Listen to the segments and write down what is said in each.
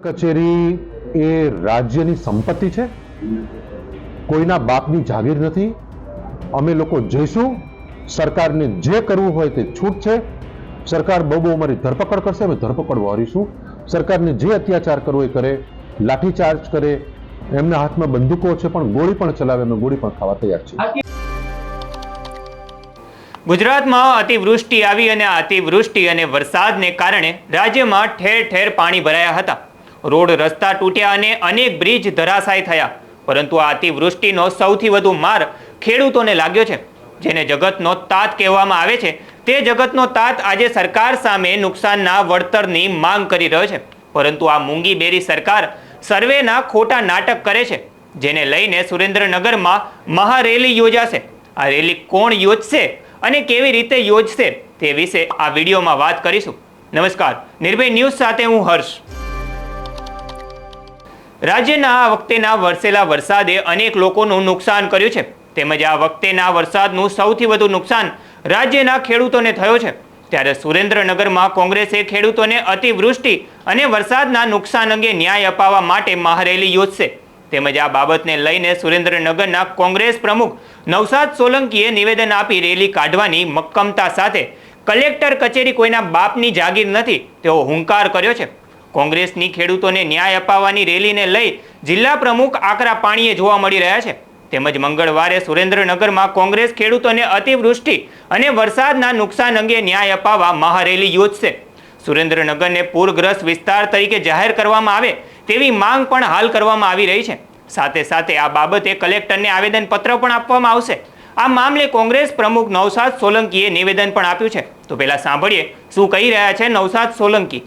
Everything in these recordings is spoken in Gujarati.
કચેરી એ રાજ્યની સંપત્તિ છે, કોઈના બાપની જાગીર નથી. અમે લોકો જઈશું, સરકારને જે કરવું હોય તે છૂટ છે. સરકાર બહુ અમારી ધરપકડ કરશે, અમે ધરપકડ વારીશું. સરકારને જે અત્યાચાર કરવો એ કરે, લાઠીચાર્જ કરે, એમના હાથમાં બંદૂકો છે પણ ગોળી પણ ચલાવે, અમે ગોળી પણ ખાવા તૈયાર છીએ. ગુજરાતમાં અતિવૃષ્ટિ આવી અને અતિવૃષ્ટિ અને વરસાદને કારણે રાજ્યમાં ઠેર ઠેર પાણી ભરાયા હતા. રોડ રસ્તા તૂટ્યા અને અનેક બ્રિજ ધરાશાયી થયા. પરંતુ આ અતિવૃષ્ટિનો સૌથી વધુ માર ખેડૂતોને લાગ્યો છે, જેને જગતનો તાત કહેવામાં આવે છે. તે જગતનો તાત આજે સરકાર સામે નુકસાનના વળતરની માંગ કરી રહ્યો છે. પરંતુ આ મૂંગી બેરી સરકાર સર્વેના ખોટા નાટક કરે છે, જેને લઈને સુરેન્દ્રનગરમાં મહારેલી યોજાશે. આ રેલી કોણ યોજશે અને કેવી રીતે યોજશે તે વિશે આ વિડીયોમાં વાત કરીશું. નમસ્કાર, નિર્ભય ન્યૂઝ સાથે હું હર્ષ. રાજ્યના આ વખતેના વરસેલા વરસાદે અનેક લોકોનું નુકસાન કર્યું છે. તેમજ આ વખતેના વરસાદનું સૌથી વધુ નુકસાન રાજ્યના ખેડૂતોને થયો છે. ત્યારે સુરેન્દ્રનગરમાં કોંગ્રેસે ખેડૂતોને અતિવૃષ્ટિ અને વરસાદના નુકસાન અંગે ન્યાય અપાવવા માટે મહારેલી યોજશે. તેમજ આ બાબતને લઈને સુરેન્દ્રનગરના કોંગ્રેસ પ્રમુખ નવસાદ સોલંકીએ નિવેદન આપી રેલી કાઢવાની મક્કમતા સાથે કલેક્ટર કચેરી કોઈના બાપની જાગીર નથી તેવો હુંકાર કર્યો છે. કોંગ્રેસની ખેડૂતોને ન્યાય અપાવવાની રેલીને લઈ જિલ્લા પ્રમુખ આકરા પાણીએ જોવા મળી રહ્યા છે. તેમજ મંગળવારે સુરેન્દ્રનગરમાં કોંગ્રેસ ખેડૂતોને અતિવૃષ્ટિ અને વરસાદના નુકસાન અંગે ન્યાય અપાવવા મહારેલી યોજશે. સુરેન્દ્રનગરને પૂરગ્રસ્ત વિસ્તાર તરીકે જાહેર કરવામાં આવે તેવી માંગ પણ હાલ કરવામાં આવી રહી છે. સાથે સાથે આ બાબતે કલેક્ટરને આવેદનપત્ર પણ આપવામાં આવશે. આ મામલે કોંગ્રેસ પ્રમુખ નવસાદ સોલંકીએ નિવેદન પણ આપ્યું છે. તો પહેલા સાંભળીએ શું કહી રહ્યા છે નવસાદ સોલંકી.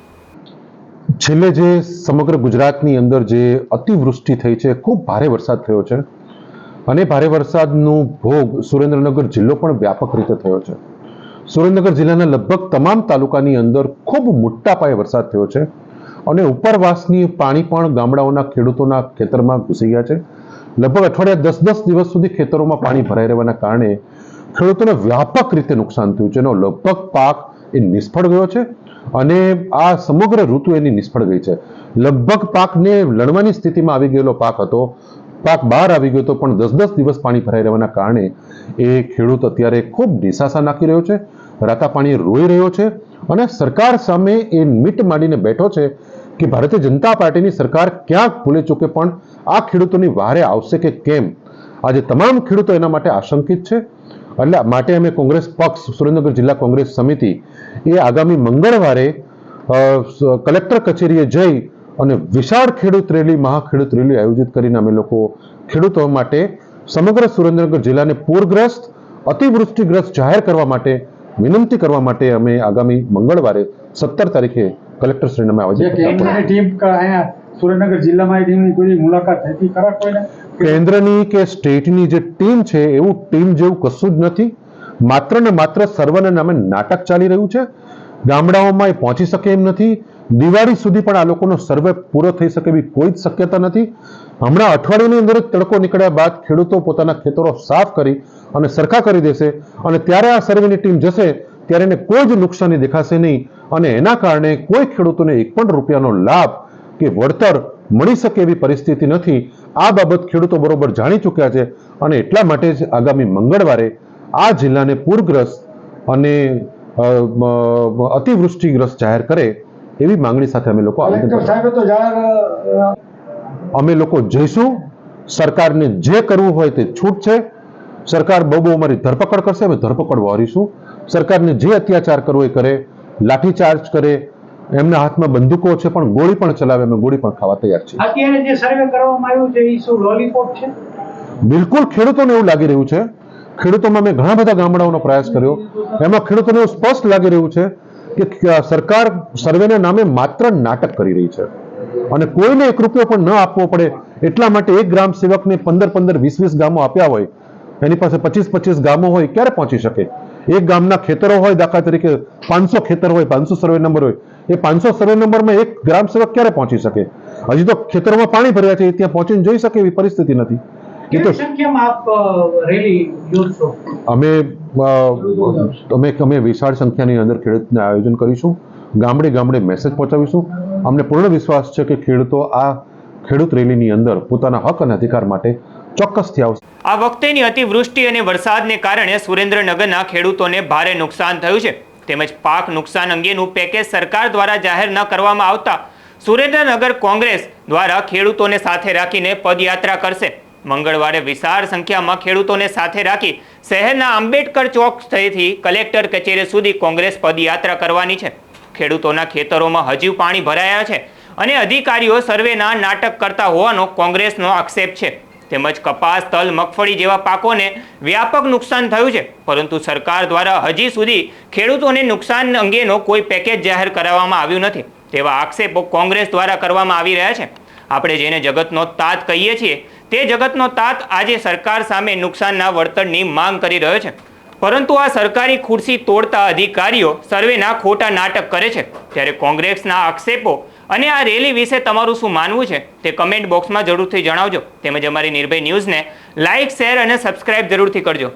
છેલ્લે જે સમગ્ર ગુજરાતની અંદર જે અતિવૃષ્ટિ થઈ છે, ખૂબ ભારે વરસાદ થયો છે અને ભારે વરસાદનું ભોગ સુરેન્દ્રનગર જિલ્લો પણ વ્યાપક રીતે થયો છે. સુરેન્દ્રનગર જિલ્લાના લગભગ તમામ તાલુકાની અંદર ખૂબ મોટા પાયે વરસાદ થયો છે અને ઉપરવાસની પાણી પણ ગામડાઓના ખેડૂતોના ખેતરમાં ઘૂસી ગયા છે. લગભગ અઠવાડિયા 10 દિવસ સુધી ખેતરોમાં પાણી ભરાઈ રહેવાના કારણે ખેડૂતોને વ્યાપક રીતે નુકસાન થયું છે. એનો લગભગ પાક એ નિષ્ફળ ગયો છે અને આ સમગ્ર ઋતુ એની નિષ્ફળ ગઈ છે. લગભગ પાકને લણવાની સ્થિતિમાં આવી ગયેલો પાક હતો, પાક બહાર આવી ગયો હતો, પણ 10 દિવસ પાણી ભરાઈ રહેવાના કારણે એ ખેડૂત અત્યારે ખૂબ નિશાસા નાખી રહ્યો છે, રાતા પાણીએ રોઈ રહ્યો છે અને સરકાર સામે એ મીટ માંડીને બેઠો છે કે ભારતીય જનતા પાર્ટીની સરકાર ક્યાંક ભૂલે ચૂકે પણ આ ખેડૂતોની વારે આવશે કે કેમ. આજે તમામ ખેડૂતો એના માટે આશંકિત છે. એટલે માટે અમે કોંગ્રેસ પક્ષ, સુરેન્દ્રનગર જિલ્લા કોંગ્રેસ સમિતિ એ આગામી મંગળવારે કલેક્ટર કચેરીએ જઈ અને વિશાળ ખેડૂત રેલી, મહાખેડૂત રેલી આયોજિત કરીને અમે લોકો ખેડૂતો માટે સમગ્ર સુરેન્દ્રનગર જિલ્લાને પૂરગ્રસ્ત, અતિવૃષ્ટિગ્રસ્ત જાહેર કરવા માટે વિનંતી કરવા માટે અમે આગામી મંગળવારે 17 તારીખે કલેક્ટર શ્રીને અમે સુરેન્દ્રનગર જિલ્લામાં ટીમની કોઈ મુલાકાત થઈ ખરા? કોઈને કેન્દ્રની કે સ્ટેટની જે ટીમ છે એવું ટીમ જેવું કશું જ નથી. માત્ર ને માત્ર સર્વેના નામે નાટક ચાલી રહ્યું છે. ગામડાઓમાં એ પહોંચી શકે એમ નથી. દિવાળી સુધી પણ આ લોકોનો સર્વે પૂરો થઈ શકે એવી કોઈ જ શક્યતા નથી. હમણાં અઠવાડિયાની અંદર જ તડકો નીકળ્યા બાદ ખેડૂતો પોતાના ખેતરો સાફ કરી અને સરખા કરી દેશે અને ત્યારે આ સર્વેની ટીમ જશે ત્યારે એને કોઈ જ નુકસાની દેખાશે નહીં અને એના કારણે કોઈ ખેડૂતોને એક પણ રૂપિયાનો લાભ કે વળતર મળી શકે એવી પરિસ્થિતિ નથી. આ બાબત ખેડૂતો બરોબર જાણી ચૂક્યા છે અને એટલા માટે જ આગામી મંગળવારે આ જિલ્લાને પૂરગ્રસ્ત અને અતિવૃષ્ટિગ્રસ્ત જાહેર કરે એવી માંગણી સાથે અમે લોકો જઈશું. સરકારને જે કરવું હોય તે છૂટ છે. સરકાર બહુ અમારી ધરપકડ કરશે, અમે ધરપકડ વારીશું. સરકારને જે અત્યાચાર કરવો એ કરે, લાઠીચાર્જ કરે, એમના હાથમાં બંદૂકો છે પણ ગોળી પણ ચલાવે, અમે ગોળી પણ ખાવા તૈયાર છીએ. અત્યારે જે સર્વે કરવામાં આવ્યું છે એ શું લોલીપોપ છે? બિલકુલ ખેડૂતોને એવું લાગી રહ્યું છે. ખેડૂતોમાં મેં ઘણા બધા ગામડાઓનો પ્રયાસ કર્યો, એમાં ખેડૂતોને એવું સ્પષ્ટ લાગી રહ્યું છે કે સરકાર સર્વેના નામે માત્ર નાટક કરી રહી છે અને કોઈને 1 રૂપિયો પણ ન આપવો પડે એટલા માટે એક ગ્રામ સેવકને 15 20 ગામો આપ્યા હોય, એની પાસે 25 ગામો હોય, ક્યારે પહોંચી શકે? એક ગામના ખેતરો હોય, દાખલા તરીકે 500 ખેતર હોય, 500 સર્વે નંબર હોય, એ 500 સર્વે નંબરમાં એક ગ્રામ સેવક ક્યારે પહોંચી શકે? હજી તો ખેતરોમાં પાણી ભર્યા છે, ત્યાં પહોંચીને જોઈ શકે એવી પરિસ્થિતિ નથી. અમે વિશાળ સંખ્યાની અંદર ખેડૂતને આયોજન કરીશું. ગામડે ગામડે મેસેજ પહોંચાડીશું. અમને પૂર્ણ વિશ્વાસ છે કે ખેડૂતો આ ખેડૂત રેલીની અંદર પોતાના હક અને અધિકાર માટે ચોક્કસથી આવશે. આ વખતેની અતિવૃષ્ટિ અને વરસાદને કારણે સુરેન્દ્રનગરના ખેડૂતોને ભારે નુકસાન થયું છે. તેમજ પાક નુકસાન અંગેનું પેકેજ સરકાર દ્વારા જાહેર ન કરવામાં આવતા સુરેન્દ્રનગર કોંગ્રેસ દ્વારા ખેડૂતોને સાથે રાખીને પદયાત્રા કરશે. મંગળવારે વિશાળ સંખ્યામાં ખેડૂતોને સાથે રાખી શહેરના આંબેડકર ચોક સ્થળેથી કલેક્ટર કચેરી સુધી કોંગ્રેસ પદયાત્રા કરવાની છે. ખેડૂતોના ખેતરોમાં હજુ પાણી ભરાયા છે અને અધિકારીઓ સર્વેના નાટક કરતા હોવાનો કોંગ્રેસનો આક્ષેપ છે. તેમજ કપાસ, તલ, મગફળી જેવા પાકોને વ્યાપક નુકસાન થયું છે, પરંતુ સરકાર દ્વારા હજી સુધી ખેડૂતોને નુકસાન અંગેનો કોઈ પેકેજ જાહેર કરવામાં આવ્યું નથી તેવા આક્ષેપો કોંગ્રેસ દ્વારા કરવામાં આવી રહ્યા છે. આપણે જેને જગતનો તાત કહીએ છીએ તે જગતનો તાત આજે સરકાર સામે નુકસાનના વળતરની માંગ કરી રહ્યો છે, પરંતુ આ સરકારી ખુરશી તોડતા અધિકારીઓ સર્વેના ખોટા નાટક કરે છે. ત્યારે કોંગ્રેસના આક્ષેપો અને આ રેલી વિશે તમારું શું માનવું છે તે કમેન્ટ બોક્સમાં જરૂરથી જણાવજો. તેમજ અમારી નિર્ભય ન્યૂઝને લાઇક, શેર અને સબસ્ક્રાઇબ જરૂરથી કરજો.